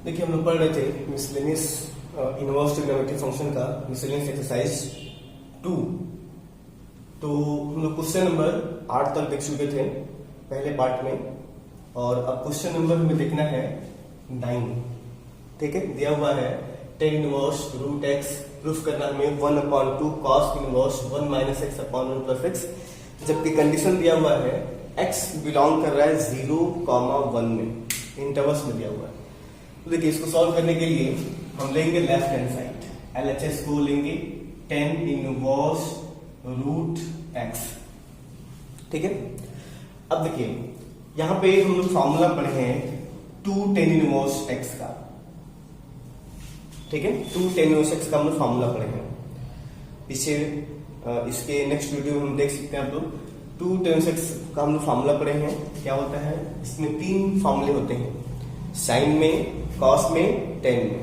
देखिए हम लोग पढ़ रहे थे मिसलेनियस इनवर्स ट्रिग्नोमेट्रिक फंक्शन का मिसलेनियस एक्सरसाइज 2। तो हम लोग क्वेश्चन नंबर 8 तक देख चुके थे पहले पार्ट में, और अब क्वेश्चन नंबर हमें देखना है 9। ठीक है, दिया हुआ है tan inverse root x, proof करना हमें 1/2 cos inverse 1 minus x upon 1 plus x, जबकि कंडीशन दिया हुआ है x बिलोंग कर रहा है 0,1 में, इंटरवल्स में दिया हुआ है। तो देखिए इसको सॉल्व करने के लिए हम लेंगे लेफ्ट हैंड साइड, LHS को लेंगे tan इनवर्स रूट एक्स। ठीक है, अब देखिए यहां पे हम लोग फॉर्मूला पढ़े हैं 2 tan इनवर्स x का। ठीक है, 2 tan इनवर्स x का हम लोग फॉर्मूला पढ़े हैं पीछे, इसके नेक्स्ट वीडियो में हम देख सकते हैं आप लोग। 2 tan इनवर्स x का हम लोग फॉर्मूला पढ़े हैं। क्या होता है इसमें 3 फॉर्मूले होते हैं, साइन में, कॉस में, टेन में।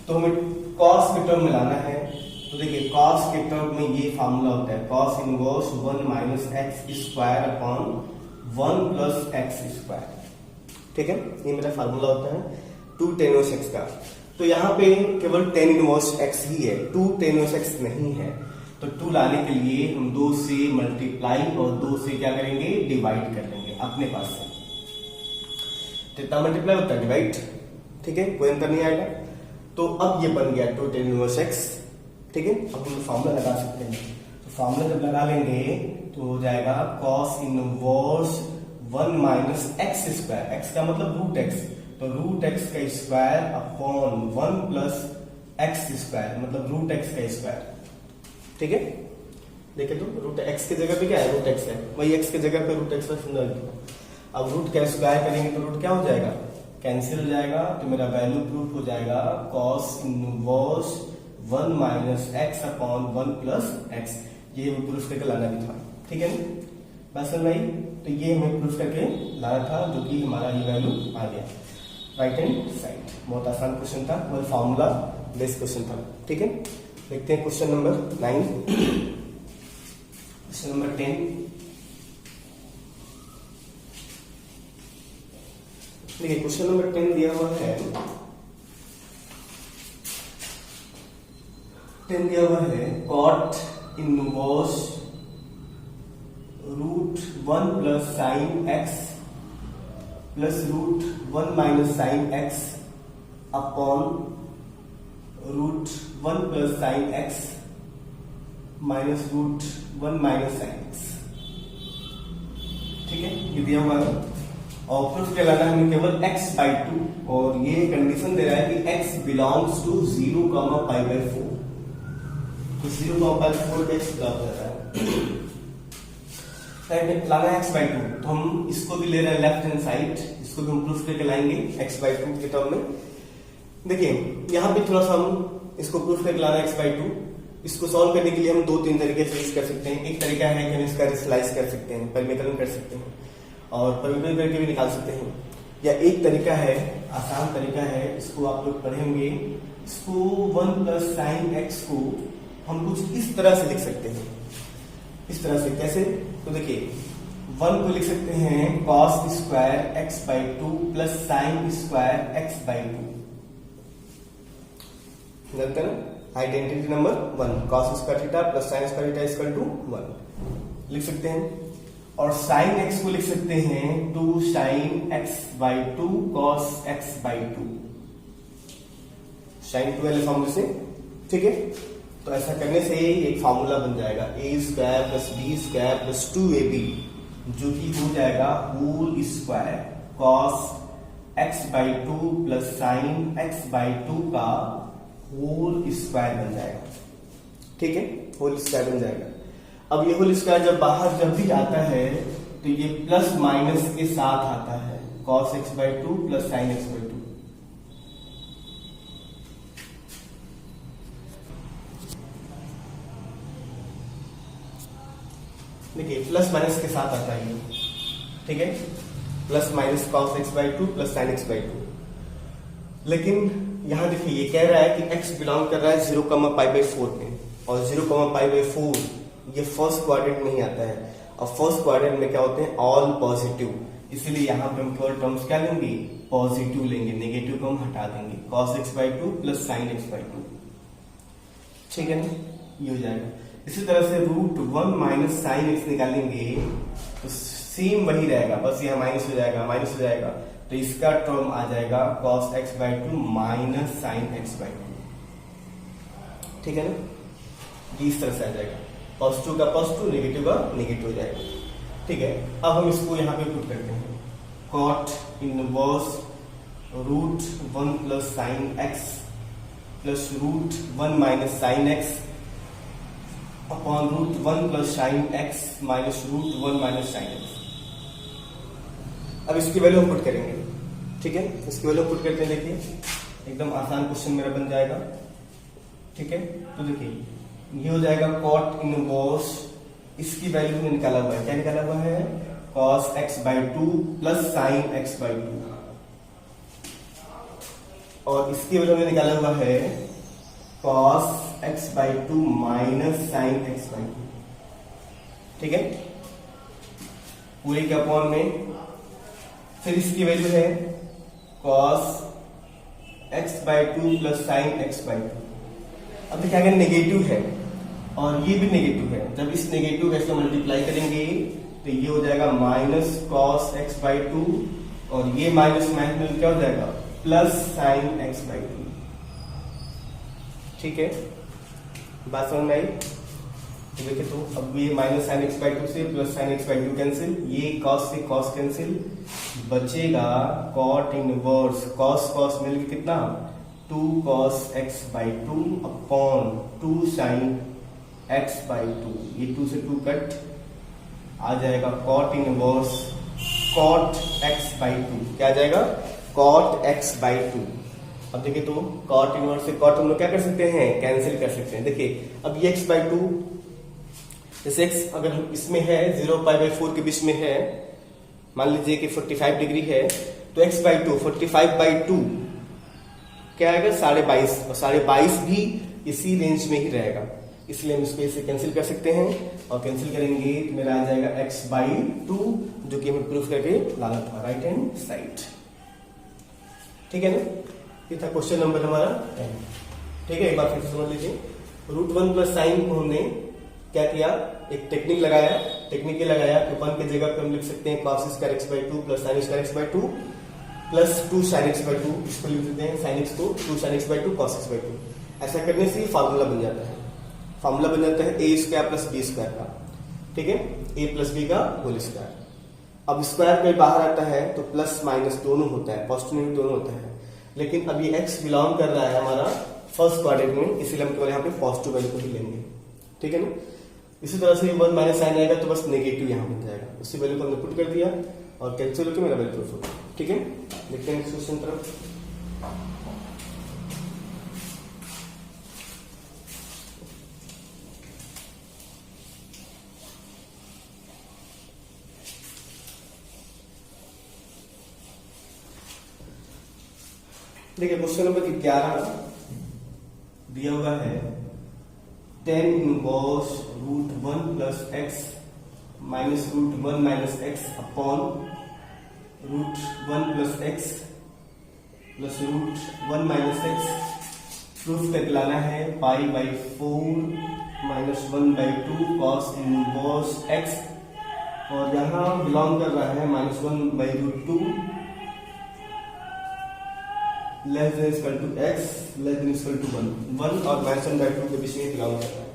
तो हमें कॉस के टर्म में लाना है। तो देखिए कॉस के टर्म में ये फार्मूला होता है cos inverse 1 minus x square upon 1 plus x square. ठीक है, ये मेरा फार्मूला होता है 2 tan इनवर्स x का। तो यहाँ पे केवल tan इनवर्स x ही है, 2 tan इनवर्स x नहीं है। तो 2 लाने के लिए हम 2 से मल्टीप्लाई और 2 से क्या करेंगे, डिवाइड कर लेंगे अपने पास से। कितना मल्टीप्लाई होता है, डिवाइड। ठीक है, कोई अंतर नहीं आएगा। तो अब ये बन गया 2 tan इनवर्स x। ठीक है, अब हम फार्मूला लगा सकते हैं। तो फार्मूला जब लगा लेंगे तो हो जाएगा cos inverse 1 minus x square, x का मतलब रूट एक्स, तो रूट एक्स का square upon 1 plus x square, मतलब रूट एक्स का स्क्वायर। ठीक है, देखिए तो रूट एक्स की जगह पे क्या है, रूट एक्स है, वही एक्स की जगह पे रूट एक्स का सुंदर। अब रूट का स्क्वायर करेंगे तो रूट क्या हो जाएगा, कैंसिल हो जाएगा। तो मेरा वैल्यू प्रूफ हो जाएगा cos inverse 1 minus x upon 1 plus x. ये हमें प्रूफ करके लाना भी था। ठीक है बस भाई, तो ये हमें प्रूफ करके लाना था, जो कि हमारा ये वैल्यू आ गया राइट हैंड साइड। बहुत आसान क्वेश्चन था, मतलब फॉर्मूला बेस्ड क्वेश्चन था। ठीक है, देखते हैं क्वेश्चन नंबर 9। Question number 10। देखिए क्वेश्चन नंबर 10 दिया हुआ है, 10 दिया हुआ है cot inverse root 1 plus sine x plus root 1 minus sine x upon root 1 plus sine x minus root 1 minus sine x. ठीक है, ये दिया हुआ है और प्रूफ क्या लाना है हमें, केवल x/2, और ये कंडीशन दे रहा है कि x बिलोंग्स टू 0,π/4। तो 0,π/4 x प्राप्त हो रहा है, लाना है x/2। तो हम इसको भी ले रहे हैं लेफ्ट हैंड साइड, इसको भी हम प्रूफ करके लाएंगे x/2 के टर्म में। देखिए यहाँ पे थोड़ा सा हम इसको प्रूफ करके लाना है x/2। इसको सॉल्व करने के लिए हम 2-3 तरीके से यूज कर सकते हैं। एक तरीका है कि हम इसका रिस्लाइज कर सकते हैं, परिमेकरण कर सकते हैं और परिवर्तन करके भी निकाल सकते हैं। या एक तरीका है, आसान तरीका है, इसको आप लोग पढ़ेंगे, इसको 1 प्लस साइन एक्स को हम कुछ इस तरह से लिख सकते हैं। इस तरह से कैसे, तो देखिए 1 को लिख सकते हैं cos square x/2 plus sine square x/2। जानते हैं ना, identity number 1, cos square theta plus sine square theta equal to 1 लिख सकते हैं। और साइन एक्स को लिख सकते हैं 2 sign x/2 cos x/2, sign 2 वाले फॉर्मूले से। ठीक है, तो ऐसा करने से एक फार्मूला बन जाएगा a square plus b square plus 2ab, जो कि हो जाएगा whole square cos x/2 plus sine x/2 का होल स्क्वायर बन जाएगा। ठीक है, होल स्क्वायर बन जाएगा। अब ये होल स्क्वायर जब बाहर जब भी आता है तो ये प्लस माइनस के साथ आता है, cos x/2 plus sine x/2। देखिए प्लस माइनस के साथ आता है, ठीक है, plus minus cos x/2 plus sine x/2। लेकिन यहां देखिए ये कह रहा है कि x बिलोंग कर रहा है 0,π/4 में, और 0,π/4 ये फर्स्ट क्वाड्रेंट में ही आता है। और फर्स्ट क्वाड्रेंट में क्या होते हैं, ऑल पॉजिटिव, इसीलिए यहाँ पे हम केवल टर्म्स क्या लेंगे, पॉजिटिव लेंगे, नेगेटिव को हम हटा देंगे, cos x/2 plus sin x/2। ठीक है ना, ये हो जाएगा। इसी तरह से √1 माइनस साइन एक्स निकालेंगे तो सेम वही रहेगा, बस यहाँ माइनस हो जाएगा, तो इसका टर्म आ जाएगा cos x/2 minus sign x/2। ठीक है ना, इस तरह से आ जाएगा, पॉजिटिव का पॉजिटिव, नेगेटिव का नेगेटिव हो जाएगा। ठीक है, अब हम इसको यहाँ पे पुट करते हैं, cot inverse √1 plus sine x plus √1 minus sine x upon √1 plus sine x minus √1 minus sine x. अब इसकी वैल्यू हम पुट करेंगे। ठीक है, इसकी वैल्यू पुट करते हैं, देखिए एकदम आसान क्वेश्चन मेरा बन जाएगा। ठीक है, तो देखिए ये हो जाएगा cot इनवर्स, इसकी वैल्यू हमने निकाला हुआ है, क्या निकाला हुआ है, cos x/2 plus sin x/2, और इसकी वैल्यू हमने निकाला हुआ है cos x/2 minus sin x/2। ठीक है, पूरे के अपॉन में, फिर इसकी वैल्यू है cos x/2 plus sin x/2। अब देखिए अगर नेगेटिव है और ये भी नेगेटिव है, जब इस नेगेटिव का इससे मल्टीप्लाई करेंगे तो ये हो जाएगा माइनस cos x/2, और ये माइनस माइनस क्या हो जाएगा, प्लस sin x/2। ठीक है, बात समझ में आई? तो देखिए, तो अब ये माइनस sin x/2 से प्लस sin x/2 कैंसिल, ये cos से cos कैंसिल, बचेगा cot इनवर्स, cos मिलके कितना, 2 cos x/2 upon 2 sin x/2, ये 2 से 2 कट, आ जाएगा cot इनवर्स cot x/2, क्या आ जाएगा, cot x/2। अब देखिए, तो cot इनवर्स से cot हम लोग क्या कर सकते हैं, कैंसिल कर सकते हैं। देखिए अब ये x/2, जैसे x अगर इसमें है 0π/4 के बीच में है, मान लीजिए कि 45 डिग्री है, तो x/2 45/2 क्या आएगा, 22.5, और 22.5 भी इसी रेंज में ही रहेगा, इसलिए हम इसको इसे कैंसिल कर सकते हैं, और कैंसिल करेंगे तो मेरा आ जाएगा x/2, जो कि हमें प्रूफ करके लाना था राइट हैंड साइड। ठीक है ना, ये था क्वेश्चन नंबर हमारा 10। ठीक है, एक बार फिर से समझ लीजिए, √1 प्लस साइन को हमने क्या किया, एक टेक्निक लगाया, कि 1 की जगह पे हम लिख सकते हैं cos² x/2 plus sin² x/2 plus 2 sin x/2, इसको लिख देते हैं sin x को 2 sin x/2 cos x/2। ऐसा करने से फार्मूला बन जाता है, a² प्लस b² का। ठीक है, a प्लस b का होल स्क्वायर। अब स्क्वायर पे बाहर आता है तो प्लस माइनस दोनों होता है, पॉजिटिव नेगेटिव दोनों होता है, लेकिन अब ये x बिलोंग कर रहा है हमारा फर्स्ट क्वाड्रेंट में, इसीलिए हम केवल यहाँ पे पॉजिटिव वैल्यू को ही लेंगे। ठीक है ना, इसी तरह से 1 माइनस साइन आएगा तो बस नेगेटिव यहाँ बन जाएगा, उसी वैल्यू को हमने पुट कर दिया और कैंसिल होकर मेरा वैल्यू प्रूफ होगा। ठीक है, देखते हैं क्वेश्चन तरफ। देखिए क्वेश्चन नंबर 11 दिया हुआ है, tan inverse √1 plus x minus √1 minus x upon √1 plus x plus √1 minus x proof करके लाना है π/4 माइनस 1/2 cos इनवर्स एक्स, और यहाँ बिलोंग कर रहा है -1/√2 less than equal to x less than equal to 1 और -1/2 के बीच में बिलोंग करता है।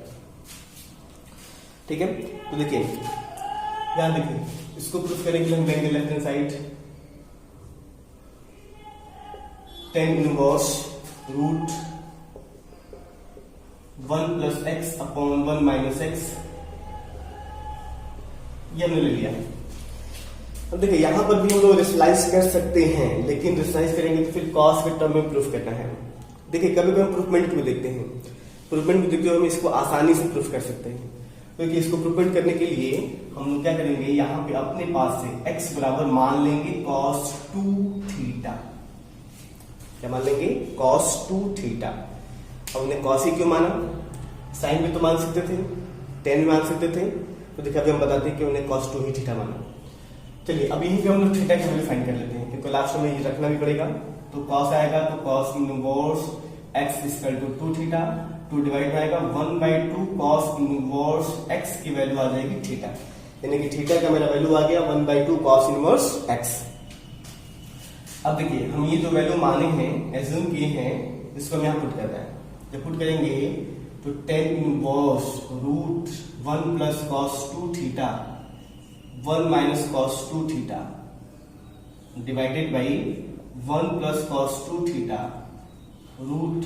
ठीक है, तो देखिए ध्यान देखिए, इसको प्रूफ करने के लिए हम लेंगे left hand side, tan inverse √1 plus x upon 1 minus x, ये हमने ले लिया। अब देखिए यहाँ पर भी हम लोग रेशनलाइज कर सकते हैं, लेकिन रेशनलाइज करेंगे तो फिर कॉस के टर्म में प्रूफ करना है। देखिए कभी कभी हम प्रूफमेंट को देखते हैं, प्रूफमेंट को देखते हुए हम इसको आसानी से प्रूफ कर सकते हैं, क्योंकि इसको प्रूफमेंट करने के लिए हम लोग क्या करेंगे, यहाँ पे अपने पास से x बराबर मान लेंगे cos 2 थीटा। क्या मान लेंगे, cos 2 थीटा। हमने cos ही क्यों माना, साइन भी तो मान सकते थे, tan भी मान सकते थे, तो देखिए अभी हम बताते हैं कि हमने cos 2 ही थीटा माना। चलिए अब यहीं पे हम लोग थीटा की वैल्यू फाइंड कर लेते हैं, क्योंकि लास्ट में ये रखना भी पड़ेगा। तो कॉस आएगा तो cos inverse x equal to 2 theta, 2 divide में आएगा 1/2 कॉस इनवर्स एक्स की वैल्यू आ जाएगी थीटा, यानी कि थीटा का मेरा वैल्यू आ गया 1/2 कॉस इनवर्स एक्स। अब देखिए हम ये जो वैल्यू माने हैं, एज्यूम किए हैं, इसको हम यहाँ पुट कर रहे हैं। जब पुट करेंगे तो tan inverse root 1 plus cos 2 theta 1 minus cos 2 theta divided by 1 plus cos 2 theta root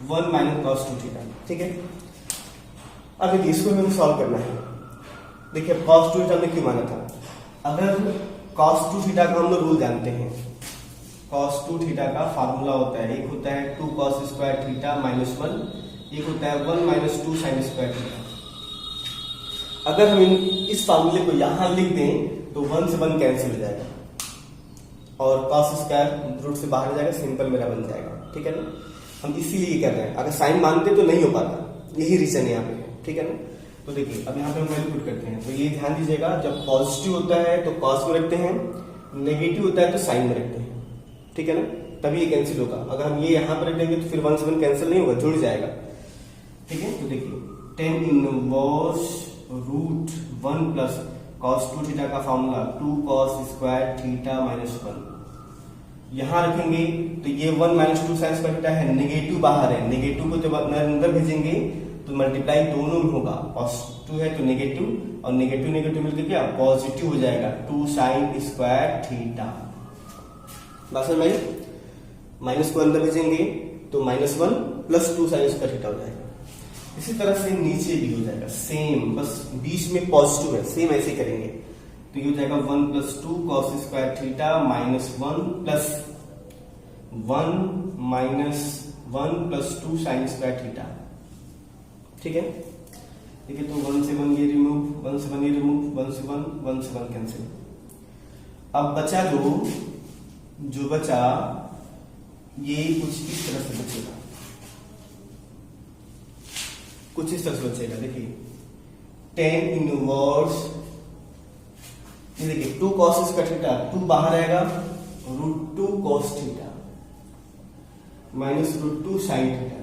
1 minus cos 2 theta. ठीक है, अब देखिए इसको हमें सॉल्व करना है। देखिए कॉस 2 थीटा हमने क्यों माना था? अगर कॉस 2 थीटा का हम लोग रूल जानते हैं, कॉस 2 थीटा का फार्मूला होता है, एक होता है 2 कॉस स्क्वायर थीटा माइनस 1, एक होता है 1 माइनस 2 साइन स्क्वायर थीटा। अगर हम इस फार्मूले को यहां लिख दें तो 1 से 1 कैंसिल हो जाएगा और कॉस स्क्वायर रूट से बाहर जाएगा, सिंपल मेरा बन जाएगा। ठीक है ना, हम इसीलिए कर रहे हैं। अगर साइन मानते तो नहीं हो पाता, यही रीजन है यहाँ पे। ठीक है ना, तो देखिए अब यहाँ पे हम वैल्यू पुट करते हैं। तो ये ध्यान दीजिएगा, जब पॉजिटिव होता है तो कॉस में रखते हैं, नेगेटिव होता है तो साइन में रखते हैं। ठीक है ना, तभी ये कैंसिल होगा। अगर हम ये यहाँ पर रख देंगे तो फिर 1 से 1 कैंसिल नहीं होगा, जुड़ जाएगा। ठीक है, तो देखिए tan inverse root 1 plus cos 2 theta का formula 2 cos square theta minus 1 यहां रखेंगे तो ये 1 माइनस 2 साइन स्क्वायर थीटा है, नेगेटिव बाहर है, नेगेटिव को जब अंदर भेजेंगे तो मल्टीप्लाई दोनों में होगा, पॉजिटिव है तो नेगेटिव और नेगेटिव नेगेटिव मिलकर क्या पॉजिटिव हो जाएगा, 2 साइन स्क्वायर थीटा। बात समझ में आई? माइनस को अंदर भेजेंगे तो -1 प्लस 2 साइन स्क्वायर थीटा हो जाएगा। इसी तरह से नीचे भी हो जाएगा सेम, बस बीच में पॉजिटिव है, सेम ऐसे करेंगे तो ये हो जाएगा 1 plus 2 cos square theta minus 1 plus 1 minus 1 plus 2 sine square theta. ठीक है, ठीक है, तो 1 से 1 ये रिमूव, 1 से 1 ये रिमूव, 1 से 1 कैंसिल। अब बचा जो बचा ये कुछ इस तरह से बचेगा, कुछ इस तरह से बचेगा। देखिए tan इनवर्स, ये देखिए 2 cos स्क्वायर थीटा, 2 बाहर आएगा, root 2 cos theta minus root 2 sine theta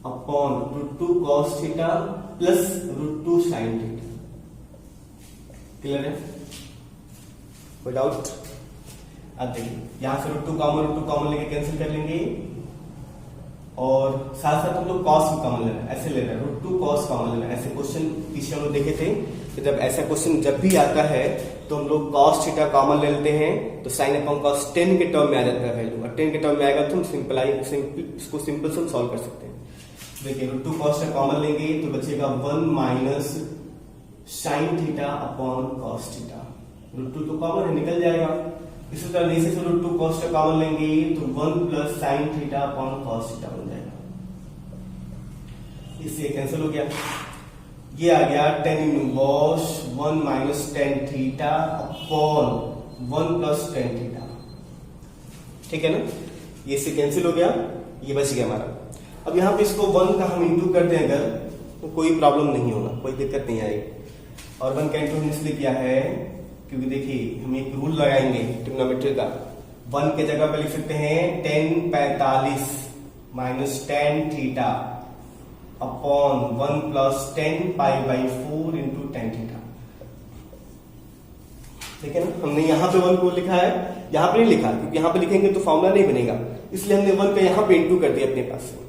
upon root 2 cos theta plus root 2 sine theta. Clear है? कोई डाउट? अब देखिए यहां से रूट 2 कॉमन लेके कैंसिल कर लेंगे और साथ साथ हम लोग कॉस भी कॉमन लेना, ऐसे ले रहे हैं रूट 2 कॉस कॉमन लेना। ऐसे क्वेश्चन पीछे हम लोग देखे थे कि जब ऐसा क्वेश्चन जब भी आता है तो हम लोग कॉस थीटा कॉमन ले लेते हैं तो साइन अपॉन कॉस 10 के टर्म में आ जाता है वैल्यू, और 10 के टर्म में आएगा तो हम इसको सिंपल से सॉल्व कर सकते हैं। देखिए रूट 2 कॉस कॉमन लेंगे तो बचेगा 1 minus sine theta upon cos theta. Root 2 तो कॉमन है, निकल जाएगा। इसी तरह नीचे से रूट 2 कॉस कॉमन लेंगे तो 1 plus sign theta upon cos theta बन जाएगा। इससे कैंसिल हो गया, ये आ गया tan inverse 1 minus tan theta upon 1 plus tan theta. ठीक है ना, ये इससे कैंसिल हो गया, ये बच गया हमारा। अब यहाँ पे इसको 1 का हम इंटू कर दें अगर तो कोई प्रॉब्लम नहीं होगा, कोई दिक्कत नहीं आएगी। और 1 का इंटू हमने इसलिए किया है क्योंकि देखिए हम एक रूल लगाएंगे ट्रिग्नोमेट्री का। 1 के जगह पे लिख सकते हैं tan 45 minus tan theta upon 1 plus tan pi by 4 into tan theta. ठीक है ना, हमने यहाँ पे 1 को लिखा है, यहाँ पे नहीं लिखा क्योंकि यहाँ पे लिखेंगे तो फॉर्मूला नहीं बनेगा, इसलिए हमने 1 का यहाँ पे इंटू कर दिया अपने पास से।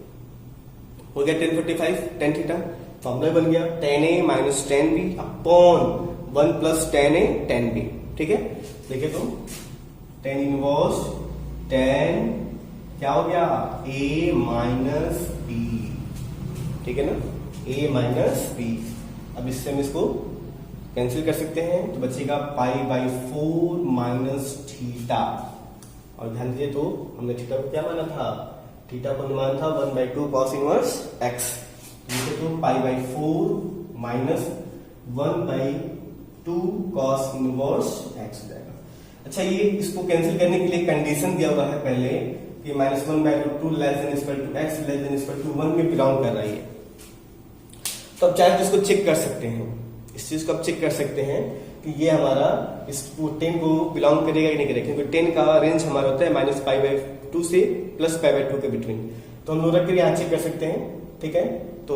हो गया tan 45 tan थीटा, फॉर्मूला बन गया tan a minus tan b upon 1 plus tan a tan b। ठीक है, देखिए तो tan इनवर्स tan क्या हो गया a माइनस b। ठीक है ना, a माइनस b। अब इससे हम इसको कैंसिल कर सकते हैं तो बचेगा पाई बाई 4 माइनस थीटा। और ध्यान दीजिए तो हमने थीटा को क्या माना था, थीटा को माना था 1/2 cos इनवर्स x। तो pi by 4 minus 1/2 cos inverse x हो जाएगा। अच्छा, ये इसको कैंसिल करने के लिए कंडीशन दिया हुआ है पहले कि -1/2 less than equal to x less than equal to 1 में बिलोंग कर रही है। तो अब चाहे तो इसको चेक कर सकते हैं, इस चीज को आप चेक कर सकते हैं कि ये हमारा इस 10 को बिलोंग करेगा कि नहीं करेगा, क्योंकि 10 का रेंज हमारा होता है -π/2 से +π/2 के बिटवीन। तो हम लोग रख कर यहाँ चेक कर सकते हैं, ठीक है। तो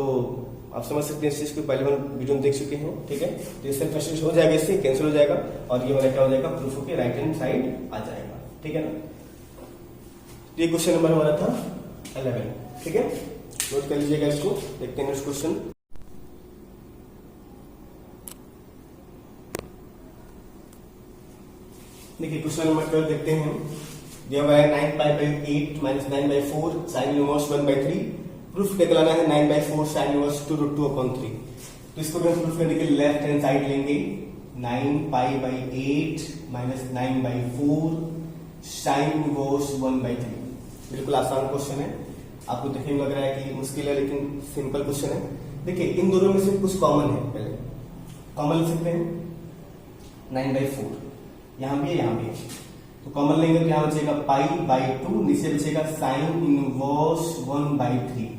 आप समझ सकते हैं इस चीज को, पहले हम वीडियो में देख चुके हैं, ठीक है। तो इससे फ्रस्ट्रेशन हो जाएगा, इससे कैंसिल हो जाएगा और ये हमारा क्या हो जाएगा, प्रूफ होकर राइट हैंड साइड आ जाएगा, ठीक है ना। ये क्वेश्चन नंबर हमारा था 11, ठीक है। नोट कर लीजिएगा इसको, देखते हैं नेक्स्ट क्वेश्चन। देखिए क्वेश्चन नंबर 12 देखते हैं। दिया हुआ है 9π/8 - 9/4 sin इनवर्स 1/3। प्रूफ निकालना है 9/4 sin इनवर्स 2√2/3। तो इसको भी प्रूफ करने के लिए लेफ्ट हैंड साइड लेंगे। 9π/8 - 9/4 sin इनवर्स 1/3। बिल्कुल आसान क्वेश्चन है, आपको देखने में लग रहा है कि मुश्किल है, लेकिन सिंपल क्वेश्चन है। देखिए इन दोनों में से कुछ कॉमन है, पहले कॉमन लिख सकते हैं 9/4, यहां भी है यहां भी है, तो कॉमन लेंगे तो यहां बचेगा π/2, नीचे बचेगा sin इनवर्स 1/3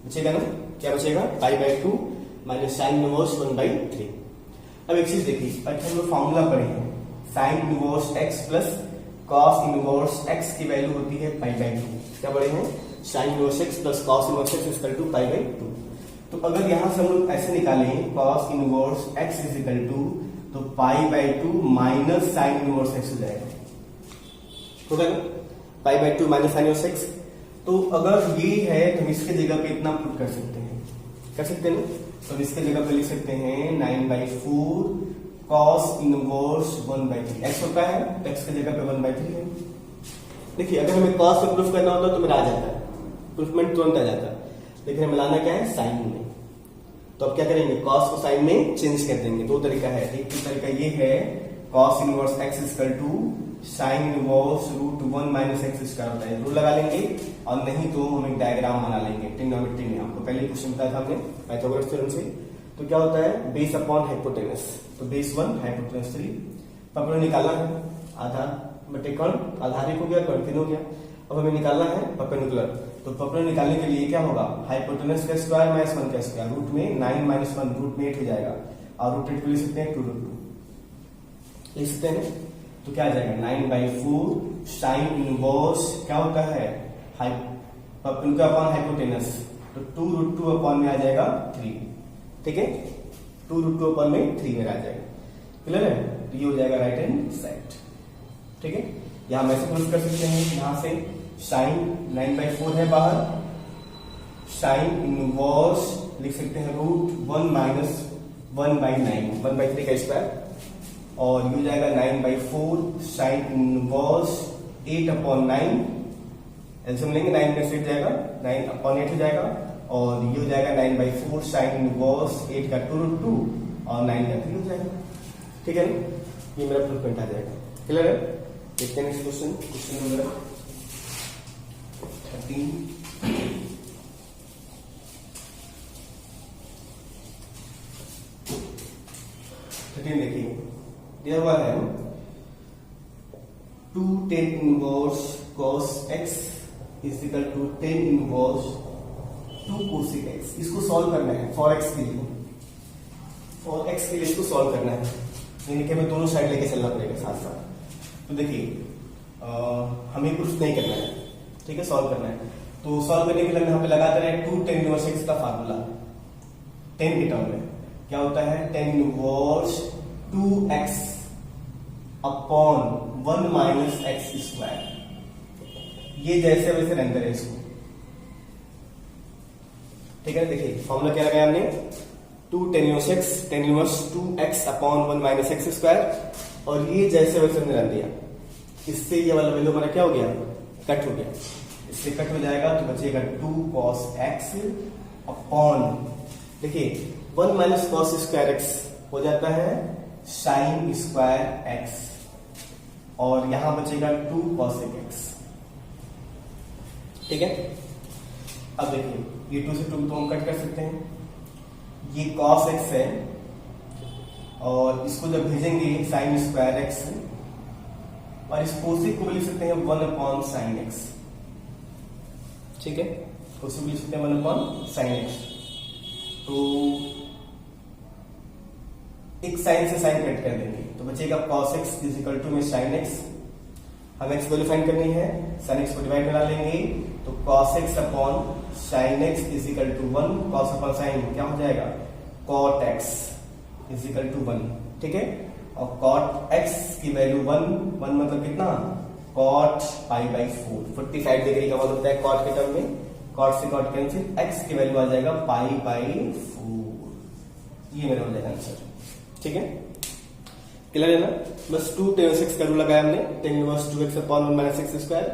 बचेगा ना, क्या बचेगा π/2 - sin इनवर्स 1/3। अब एक चीज देखिए, अच्छा हम लोग फॉर्मूला पढ़े हैं, sin inverse x plus cos inverse x की वैल्यू होती है π/2। क्या पढ़े हैं, sin inverse x plus cos inverse x equal to π/2। तो अगर यहां से हम लोग ऐसे निकालें cos inverse x is equal to, तो π/2 माइनस साइन इनवर्स x हो जाएगा, होगा ना, π/2 माइनस साइन इनवर्स x। तो अगर ये है तो हम इसके जगह पे इतना पुट कर सकते हैं, कर सकते हैं ना। तो इसके जगह पे लिख सकते हैं 9/4 cos इनवर्स 1/3। x होता है तो x की जगह पे 1/3 है। देखिए अगर हमें cos में प्रूफ करना होता तो मेरा आ जाता है, प्रूफमेंट तुरंत आ जाता, लेकिन हमें लाना क्या है, साइन में। तो अब क्या करेंगे, cos को साइन में चेंज कर देंगे। दो तरीका है, एक तो तरीका ये है cos inverse x equal to sin inverse √1 - x square होता है, रूल लगा लेंगे, और नहीं तो हम एक डायग्राम बना लेंगे ट्रिग्नोमेट्री में। आपको पहले क्वेश्चन बताया था हमने पाइथागोरस थ्योरम से। तो क्या होता है, बेस अपॉन हाइपोटेनस, तो बेस 1 हाइपोटेनस 3। पपड़ा निकालना है, आधार बटे कर्ण, आधारिक हो गया, कर्ण 3 हो गया। अब हमें निकालना है परपेंडिकुलर, तो परपेंडिकुलर निकालने के लिए क्या होगा, हाइपोटेनस का स्क्वायर माइनस 1 का स्क्वायर, रूट में 9 - 1 रूट में 8 हो जाएगा, और रूट 8 को लिख सकते हैं 2√2 लिख सकते हैं। तो क्या आ जाएगा 9/4 sin इनवर्स क्या होता है, परपेंडिकुलर अपॉन हाइपोटेनस, तो 2√2 अपॉन में आ जाएगा 3, ठीक है, 2√2 अपॉन में 3 में आ जाएगा, क्लियर है। तो ये हो जाएगा राइट हैंड साइड, ठीक है। यहां हम ऐसे प्रूफ कर सकते हैं, यहां से sin 9/4 है बाहर, sin इनवर्स लिख सकते हैं √1 माइनस 1/9, 1/3 का स्क्वायर, और ये हो जाएगा 9/4 sin इनवर्स 8/9, एल्सियम लेंगे 9 में से जाएगा 9/8 हो जाएगा, और ये हो जाएगा 9/4 sin इनवर्स 8 का 2√2 और 9 का 3 हो जाएगा, ठीक है ना। ये मेरा प्रूफमेंट आ जाएगा, क्लियर है। देखते हैं नेक्स्ट क्वेश्चन, क्वेश्चन नंबर 13। देखिए दिया हुआ है 2 tan inverse cos x is equal to 10 inverse 2 cosec x। इसको सॉल्व करना है फॉर x के लिए, फॉर x के लिए इसको सॉल्व करना है, यानी कि हमें दोनों साइड लेके चलना पड़ेगा साथ साथ। तो देखिए हमें प्रूफ नहीं करना है, ठीक है, सॉल्व करना है। तो सॉल्व करने के लिए यहाँ पे लगाते रहे 2 tan इनवर्स x का फार्मूला 10 के टर्म में क्या होता है, tan inverse 2x upon 1 minus x square. ये जैसे वैसे रहने रहे इसको, ठीक है। देखिए फॉर्मूला क्या लगाया हमने, 2 tan inverse x, tan inverse 2x upon 1 minus x square, और ये जैसे वैसे हमने रख दिया। इससे ये वाला वैल्यू हमारा क्या हो गया, कट हो गया, इससे कट हो जाएगा तो बचेगा 2 cos x अपॉन, देखिए 1 माइनस cos स्क्वायर x हो जाता है sin स्क्वायर x, और यहां बचेगा 2 cos x, ठीक है। अब देखिए ये 2 से 2 तो हम कट कर सकते हैं, ये cos x है, और इसको जब भेजेंगे sin स्क्वायर x, और इस कोसेक को लिख सकते हैं 1 अपॉन sin x, ठीक है, कोसेक को लिख सकते हैं 1 अपॉन sin x। तो एक साइन से साइन कट कर देंगे तो बचेगा cos x is equal to में sin x। हमें x वैल्यू फाइंड करनी है, sin x को डिवाइड में डाल लेंगे तो cos x upon sin x is equal to 1, cos upon sin क्या हो जाएगा cot x is equal to 1, ठीक है। और cot x की वैल्यू 1 मतलब कितना cot पाई बाई 4, 45 डिग्री का मतलब होता है cot के टर्म में, cot से cot कैंसिल, x की वैल्यू आ जाएगा पाई बाई 4, ये मेरा हो जाएगा आंसर, ठीक है। क्लियर है ना। बस 2 tan x का रूल लगाया हमने, tan inverse 2x upon 1 minus x square,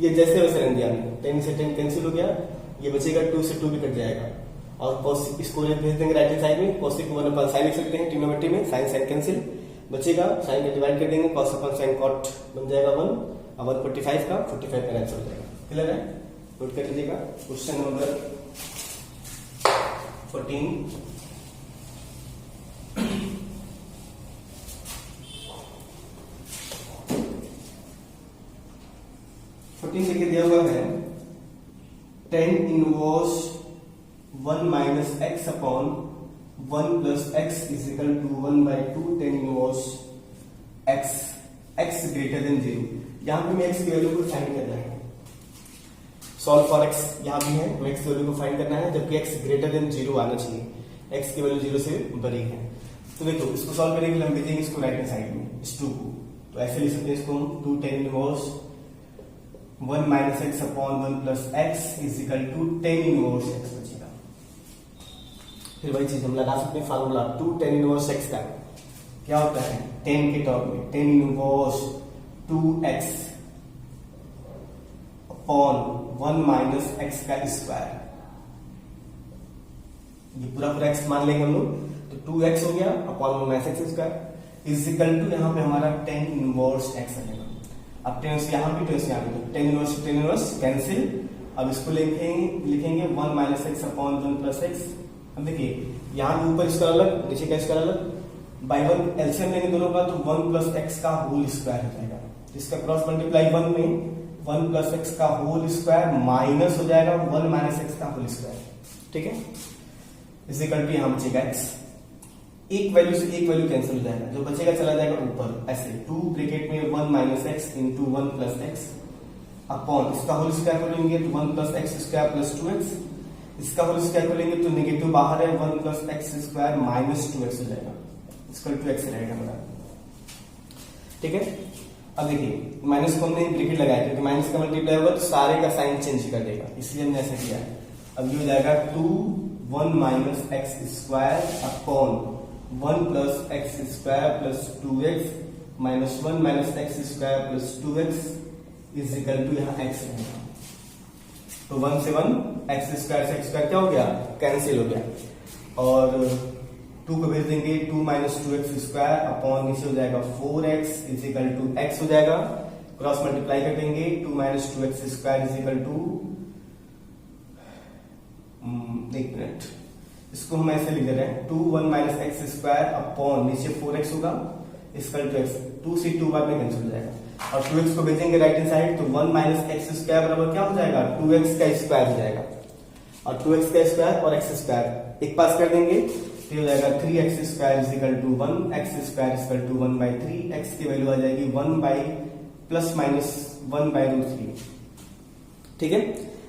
ये जैसे वैसे रहने दिया हमने, tan से tan कैंसिल हो गया, ये बचेगा 2 से 2 भी कट जाएगा और cos इसको भेज देंगे राइट हैंड साइड में, cos को 1 अपॉन sin लिख सकते हैं ट्रिग्नोमेट्री में, sin sin कैंसिल बचेगा, sin को डिवाइड कर देंगे, cos अपॉन sin cot बन जाएगा 1 और 145 का 45 का आंसर हो जाएगा। क्लियर है, नोट कर लीजिएगा। क्वेश्चन नंबर 14 देखिए दिया हुआ है tan inverse 1 minus x upon 1 plus x is equal to 1 by 2 tan inverse x greater than 0। यहां पे मैं x की वैल्यू को फाइंड करना है, सॉल्व फॉर x यहां भी है, तो x की वैल्यू को फाइंड करना है जबकि x ग्रेटर देन 0 आना चाहिए, x की वैल्यू 0 से बड़ी है। तो देखो इसको सॉल्व करने के लिए हम भेजेंगे इसको राइट हैंड साइड में, इस 2 को, तो ऐसे लिख सकते हैं इसको हम 2 tan inverse 1 minus x upon 1 plus x is equal to tan inverse x बचेगा। फिर वही चीज हम लगा सकते हैं फार्मूला 2 tan इनवर्स x का क्या होता है tan के टर्म में tan inverse 2x upon 1 minus x का स्क्वायर, ये पूरा x मान लेंगे हम लोग, तो 2x हो गया upon 1 minus x square is equal to यहाँ पे हमारा tan इनवर्स x आएगा। अब टेंस यहाँ भी टेंस यहाँ भी, tan इनवर्स कैंसिल, अब इसको लिखेंगे 1 minus x upon 1 plus x. अब देखिए यहाँ पे ऊपर इसका अलग नीचे का इसका अलग, बाई 1 एलसीएम लेंगे दोनों का तो 1 प्लस एक्स का होल स्क्वायर हो जाएगा, इसका क्रॉस मल्टीप्लाई 1 में 1 प्लस एक्स का होल स्क्वायर माइनस हो जाएगा 1 माइनस एक्स का होल स्क्वायर, ठीक है। इस इक्वल टू यहाँ बचेगा x, एक वैल्यू से एक वैल्यू कैंसिल हो जाएगा, जो बचेगा चला जाएगा ऊपर ऐसे 2 ब्रैकेट में 1 minus x into 1 plus x upon इसका होल स्क्वायर को लेंगे तो 1 plus x square plus 2x, इसका होल स्क्वायर को लेंगे तो नेगेटिव बाहर है 1 plus x square minus 2x हो जाएगा, इसका 2x रहेगा हमारा, ठीक है। अब देखिए माइनस को हमने ब्रैकेट लगाया क्योंकि माइनस का मल्टीप्लाई होगा तो सारे का साइन चेंज कर देगा, इसलिए हमने ऐसा किया है। अब ये हो जाएगा 2 1 minus x square upon 1 plus x square plus 2x minus 1 minus x square plus 2x is equal to यहाँ x रहेगा, तो 1 से 1 एक्स स्क्वायर से एक्स स्क्वायर क्या हो गया कैंसिल हो गया, और 2 को भेज देंगे 2 माइनस 2x स्क्वायर अपॉन नीचे हो जाएगा 4x is equal to x हो जाएगा, क्रॉस मल्टीप्लाई कर देंगे 2 minus 2x square is equal to, एक मिनट इसको हम ऐसे लिख दे रहे हैं 2 1 माइनस एक्स स्क्वायर अपॉन नीचे 4x होगा इसकल टू x, 2 से 2 बाद में कैंसिल हो जाएगा और 2x को भेजेंगे राइट हैंड साइड तो 1 माइनस एक्स स्क्वायर बराबर क्या हो जाएगा 2x का स्क्वायर हो जाएगा, और 2x का स्क्वायर और x स्क्वायर एक पास कर देंगे तो हो जाएगा 3x square is equal to 1, x square is equal to 1 by 3, x की वैल्यू आ जाएगी 1 by plus minus 1 by root 3, ठीक है।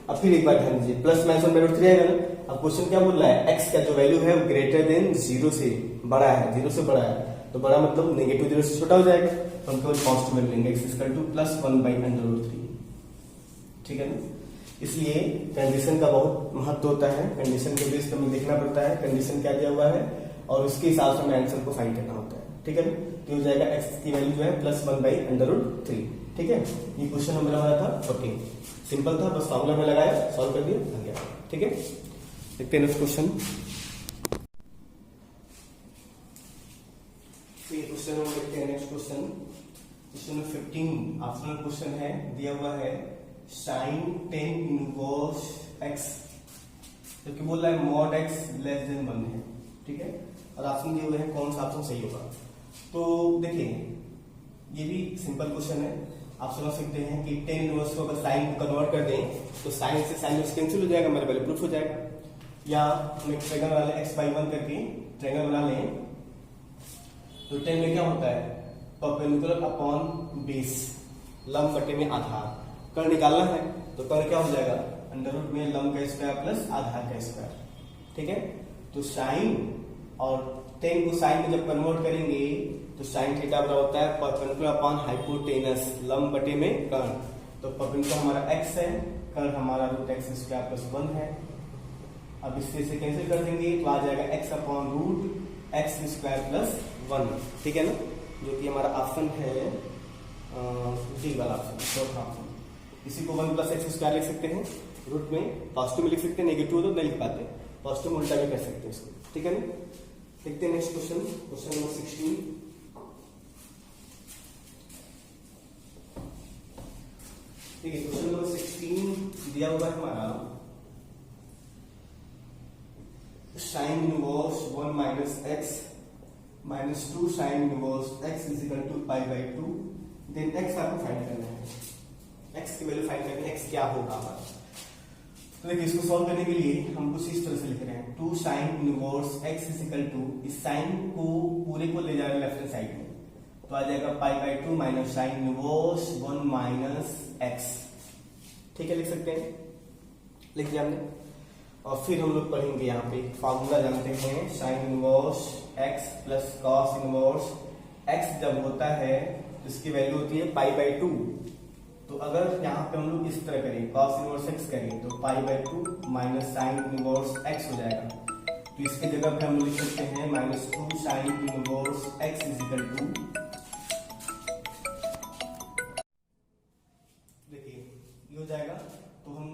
अब फिर एक बार ध्यान दीजिए प्लस माइनस 1 बाई रूट 3 आएगा ना। अब क्वेश्चन क्या बोल रहा है x का जो वैल्यू है वो ग्रेटर देन 0 से बड़ा है, 0 से बड़ा है तो बड़ा मतलब नेगेटिव 0 से छोटा हो जाएगा, तो हम केवल कांस्टेंट वैल्यू लेंगे x equal to plus 1 by under root 3, ठीक है ना। इसलिए कंडीशन का बहुत महत्व होता है, कंडीशन के बेस पर हमें देखना पड़ता है कंडीशन क्या दिया हुआ है और उसके हिसाब से हमें आंसर को फाइंड करना होता है, ठीक है ना। तो हो जाएगा x की वैल्यू जो है प्लस 1 बाई अंडर रूट 3, ठीक है। ये क्वेश्चन नंबर हमारा था 14, सिंपल था, बस फॉर्मूला में लगाया सॉल्व कर दिया आ गया, ठीक है। देखते हैं नेक्स्ट क्वेश्चन। क्वेश्चन नंबर देखते हैं next question, question number 15 optional question है, दिया हुआ है sin tan इनवर्स x, जो कि बोल रहा है mod x लेस देन 1 है, ठीक है। और ऑप्शन दिए हुए हैं कौन सा ऑप्शन सही होगा। तो देखिए ये भी सिंपल क्वेश्चन है, आप समझ सकते हैं कि tan इनवर्स को अगर साइन को कन्वर्ट कर दें तो साइन से साइन कैंसिल हो जाएगा, हमारे पहले प्रूफ हो जाएगा। या हम एक ट्रायंगल बना लें x बाई 1 करके ट्रायंगल बना लें तो 10 में क्या होता है, परपेंडिकुलर अपॉन बेस, लंब बटे में आधार। कर्ण निकालना है तो कर्ण क्या हो जाएगा, अंडर रूट में लंब का स्क्वायर प्लस आधार का स्क्वायर। ठीक है, तो साइन और 10 को साइन में जब कन्वर्ट करेंगे तो साइन थीटा बराबर होता है परपेंडिकुलर अपॉन हाइपोटेनस, लंब बटे में कर्ण। तो परपेंडिकुलर हमारा x है, कर्ण हमारा रूट एक्स स्क्वायर प्लस 1 है। अब इससे से कैंसिल कर देंगे तो आ जाएगा x upon root x square plus 1। ठीक है ना, जो कि हमारा ऑप्शन है डी वाला ऑप्शन, चौथा ऑप्शन। इसी को 1 प्लस एक्स स्क्वायर लिख सकते हैं, रूट में पॉजिटिव में लिख सकते हैं, नेगेटिव तो नहीं लिख पाते, पॉजिटिव में उल्टा भी कर सकते हैं इसको। ठीक है ना, देखते हैं नेक्स्ट क्वेश्चन, क्वेश्चन नंबर 16। ठीक है, क्वेश्चन नंबर 16 दिया हुआ है हमारा sine inverse 1 minus x minus 2 sine inverse x is equal to pi by 2। Then x आपको फाइंड करना है, एक्स की वैल्यू फाइंड करनी है, एक्स क्या होगा हमारा। तो देखिए इसको सॉल्व करने के लिए हम कुछ इस तरह से लिख रहे हैं, 2 sine inverse x is equal to, इस साइन को पूरे को ले जा रहे हैं लेफ्ट हैंड साइड में, तो आ जाएगा पाई by 2 minus sign inverse 1 minus x. ठीक है, लिख सकते हैं, लिख दिया हमने। और फिर हम लोग पढ़ेंगे यहाँ पे फार्मूला जानते हैं, sign inverse x plus cos inverse x जब होता है तो इसकी वैल्यू होती है पाई बाई 2। तो अगर यहाँ पे हम लोग इस तरह करें, कॉस इनवर्स एक्स करें तो pi by 2 minus sign inverse x हो जाएगा। तो इसके जगह पे हम लोग लिख सकते हैं minus 2 sine inverse x is equal to, देखिए ये हो जाएगा। तो हम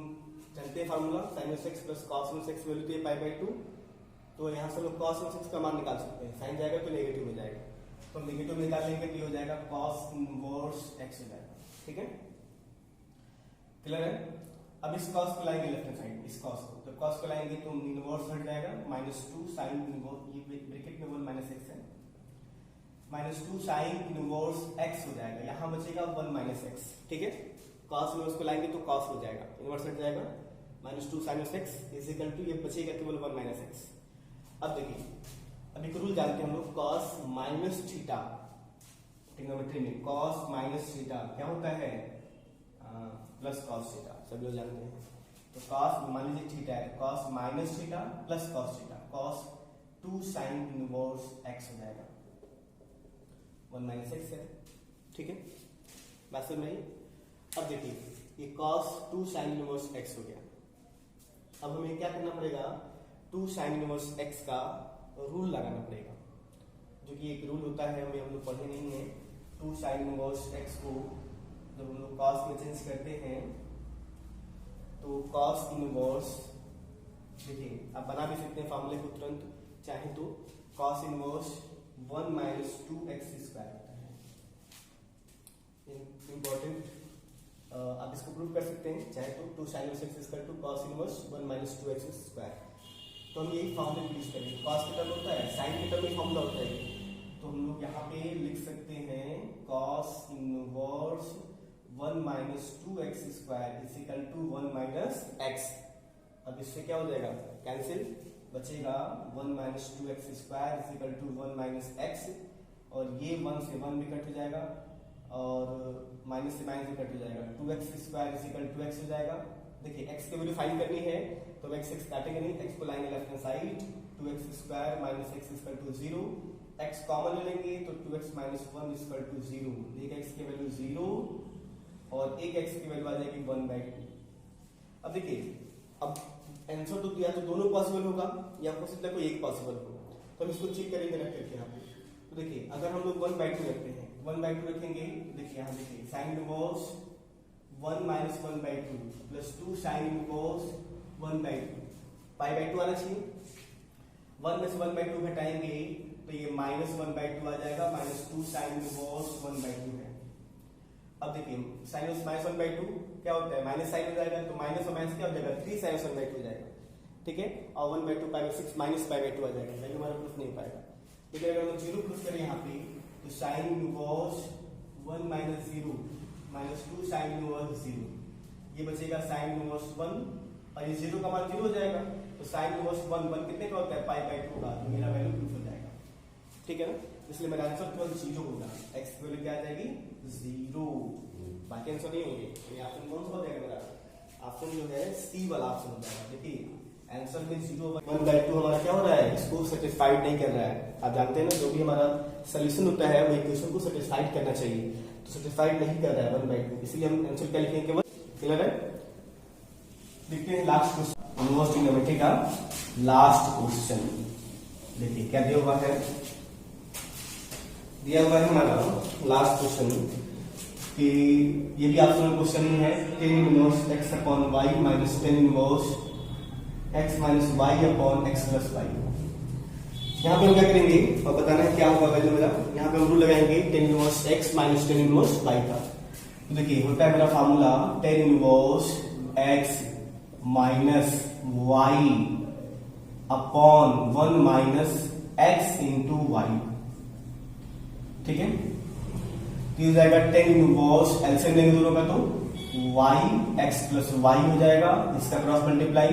जानते हैं formula, sine x plus cos x value तो पाई बाई 2। तो यहाँ से लोग कॉस एक्स का मान निकाल सकते हैं, साइन जाएगा तो नेगेटिव हो जाएगा, तो नेगेटिव में निकाल लेंगे तो ये हो जाएगा कॉस इनवर्स एक्स हो जाएगा। ठीक है, क्लियर है। अब इस कॉस को लाएंगे लेफ्ट हैंड साइड, इस कॉस को, तो कॉस को लाएंगे तो इनवर्स हट जाएगा, माइनस 2 साइन इनवर्स, ये ब्रैकेट में 1 माइनस एक्स है, माइनस 2 साइन इनवर्स एक्स हो जाएगा, यहाँ बचेगा 1 माइनस एक्स। ठीक है, कॉस इनवर्स को लाएंगे तो कॉस हो जाएगा, इनवर्स हट जाएगा, minus 2 sine x is equal to, ये बचेगा केवल 1 माइनस एक्स। अब देखिए, अब एक रूल जानते हैं हम लोग, कॉस माइनस थीटा, ट्रिग्नोमेट्री में कॉस माइनस थीटा क्या होता है, प्लस कॉस थीटा, सभी लोग जानते हैं। तो कॉस मान लीजिए थीटा है, cos minus theta plus cos theta, cos 2 sine inverse x हो जाएगा, 1 माइनस एक्स है। ठीक है, बात समझ में आई। अब देखिए ये कॉस 2 साइन इनवर्स एक्स हो गया। अब हमें क्या करना पड़ेगा, 2 साइन इनवर्स एक्स का रूल लगाना पड़ेगा, जो कि एक रूल होता है, हमें हम लोग पढ़े नहीं है। 2 साइन इनवर्स एक्स को जब हम लोग कॉस में चेंज करते हैं तो कॉस इनवर्स, देखिए आप बना भी सकते हैं फार्मूले को तुरंत चाहे तो, cos inverse 1 minus 2 x square होता है, इंपॉर्टेंट। आप इसको प्रूव कर सकते हैं चाहे तो, 2 sine inverse x equal to cos inverse 1 minus 2 x square. तो हम यही फार्मूला यूज करेंगे, कॉस के टर्म होता है, साइन के टर्म में फार्मूला होता है, तो हम लोग यहाँ पे लिख सकते हैं cos inverse 1 minus 2 x square is equal to 1 minus x. अब इससे क्या हो जाएगा, कैंसिल, बचेगा 1 minus 2 x square is equal to 1 minus x, और ये 1 से 1 भी कट हो जाएगा और माइनस से माइनस भी कट हो जाएगा, 2 x square is equal to x हो जाएगा। देखिए एक्स की वैल्यू फाइंड करनी है तो एक्स एक्स काटेंगे नहीं, एक्स को लाएंगे left hand side, 2 x square minus x equal to 0, x common ले लेंगे तो 2x माइनस 1 इक्वल टू 0, एक एक्स की वैल्यू 0 और एक एक्स की वैल्यू आ जाएगी 1/2। अब देखिए, अब आंसर तो दिया तो दोनों पॉसिबल होगा या हो सकता है कोई एक पॉसिबल हो, तो हम इसको चेक करेंगे रख करके यहाँ पे। तो देखिए अगर हम लोग 1/2 रखते हैं, 1/2 रखेंगे, देखिए यहाँ देखिए sign inverse 1 minus 1/2 plus 2 sine inverse 1/2, π/2 आना चाहिए, 1 में से 1/2 घटाएंगे तो ये माइनस 1/2 आ जाएगा, माइनस 2 साइन इनवर्स 1/2 है। अब देखिए साइन माइनस 1/2 क्या होता है, माइनस साइन हो जाएगा, तो माइनस और माइनस क्या हो जाएगा, 3 साइन 1/2 हो जाएगा। ठीक है, और 1/2 π/6 माइनस π/2 आ जाएगा, वैल्यू हमारा प्रूफ नहीं पाएगा। तो अगर हम 0 प्रूफ करें यहाँ पे तो sign inverse 1 minus 0 minus 2 sine inverse 0, ये बचेगा साइन इनवर्स 1 और ये 0 का मान 0 हो जाएगा, तो साइन इनवर्स 1 कितने का होता है, π/2 का, तो मेरा वैल्यू प्रूफ हो जाएगा। ठीक है ना, इसलिए मेरा आंसर केवल 0 होगा। x की वैल्यू क्या आ जाएगी 0, बाकी आंसर नहीं होंगे। ये ऑप्शन कौन सा हो जाएगा मेरा? ऑप्शन जो है सी वाला ऑप्शन हो जाएगा। देखिए आंसर में 0/1/2 हमारा क्या हो रहा है, इसको सेटिस्फाइड नहीं कर रहा है। आप जानते हैं ना, जो भी हमारा सोल्यूशन होता है वो इक्वेशन को सेटिस्फाइड करना चाहिए, तो सेटिस्फाइड नहीं कर रहा है 1/2, इसलिए हम आंसर क्या लिखेंगे केवल। क्लियर है? देखते हैं लास्ट क्वेश्चन, इनवर्स ट्रिग्नोमेट्री का लास्ट क्वेश्चन। देखिए क्या दिया हुआ है, दिया हुआ है हमारा लास्ट क्वेश्चन कि ये भी ऑप्शनल क्वेश्चन ही है, tan inverse x upon y minus tan inverse x minus y upon x plus y। यहाँ पे हम क्या करेंगे और बताना है क्या होगा वैल्यू मेरा। यहाँ पे हम रूल लगाएंगे tan inverse x minus tan inverse y का। तो देखिए होता है मेरा formula tan inverse x minus y upon 1 minus x into y। ठीक है, तो ये जाएगा tan इनवर्स, एलसीएम लेंगे दोनों का तो y x प्लस y हो जाएगा, इसका cross multiply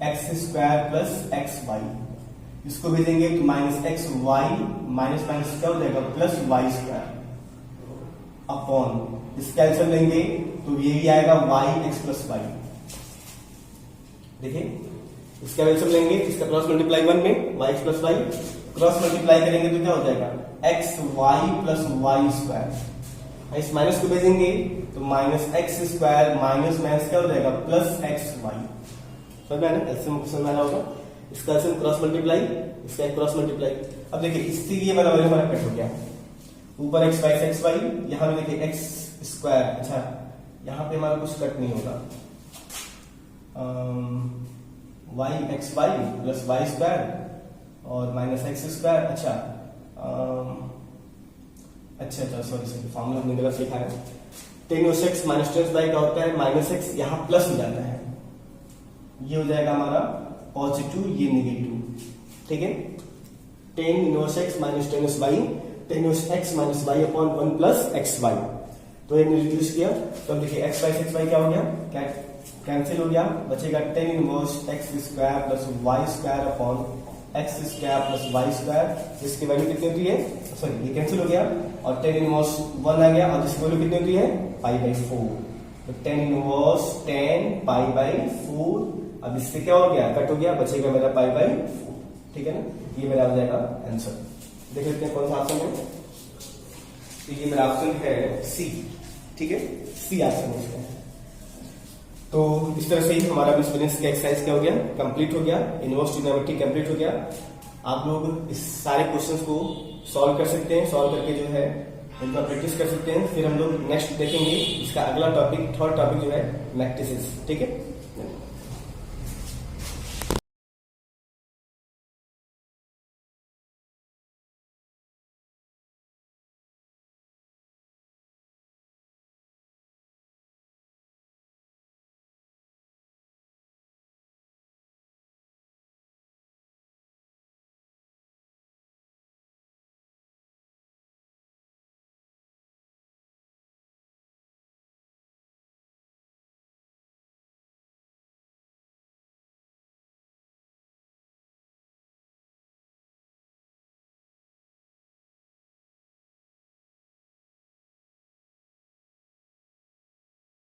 x square plus x y, इसको भेजेंगे तो minus x y minus minus क्या हो जाएगा प्लस वाई स्क्वायर अपॉन, इसका एलसीएम लेंगे तो ये भी आएगा y x प्लस वाई। देखिए इसका एलसीएम लेंगे, इसका क्रॉस मल्टीप्लाई 1 में y x plus y, cross multiply करेंगे तो क्या हो जाएगा x y plus y square, इस माइनस को भेजेंगे तो minus x square minus minus क्या हो जाएगा प्लस एक्स वाई। समझ में आया ना, एलसीएम समझ में आया होगा। इसका एलसीएम क्रॉस मल्टीप्लाई, इसका क्रॉस मल्टीप्लाई। अब देखिए इससे ये वाला वैल्यू हमारा कट हो गया, ऊपर एक्स वाई एक्स वाई, यहाँ पे देखिए एक्स स्क्वायर, अच्छा यहाँ पे हमारा कुछ कट नहीं होगा, y x y plus y square और माइनस एक्स स्क्वायर। अच्छा अच्छा अच्छा सॉरी फॉर्मूला हमने गलत लिखा है, tan inverse x minus tan y का होता है माइनस एक्स, यहाँ प्लस हो जाता है, ये हो जाएगा हमारा पॉजिटिव, ये नेगेटिव। ठीक है, tan inverse x minus tan y, tan inverse x minus y upon 1 plus x y. तो एक रिड्यूस किया तो अब देखिए एक्स वाई क्या हो गया, क्या कैंसिल हो गया, बचेगा tan inverse x square plus y square upon x square plus y square. इसकी वैल्यू कितनी होती है, सॉरी ये कैंसिल हो गया और tan इनवर्स 1 आ गया और जिसकी वैल्यू कितनी होती है π/4, तो tan इनवर्स tan π/4। अब इससे क्या हो गया, कट हो गया, बचेगा मेरा π/4। ठीक है ना, ये मेरा हो जाएगा आंसर। देख लेते हैं कौन सा ऑप्शन है, तो ये मेरा ऑप्शन है सी। ठीक है, सी ऑप्शन है इसका। तो इस तरह से ही हमारा एक्सपीरियंस का एक्सरसाइज क्या हो गया, कंप्लीट हो गया, इनवर्स ट्रिग्नोमेट्री कंप्लीट हो गया। आप लोग इस सारे क्वेश्चंस को सॉल्व कर सकते हैं, सॉल्व करके जो है इनका प्रैक्टिस कर सकते हैं। फिर हम लोग नेक्स्ट देखेंगे इसका अगला टॉपिक, थर्ड टॉपिक जो है मैट्रिसेस। ठीक है।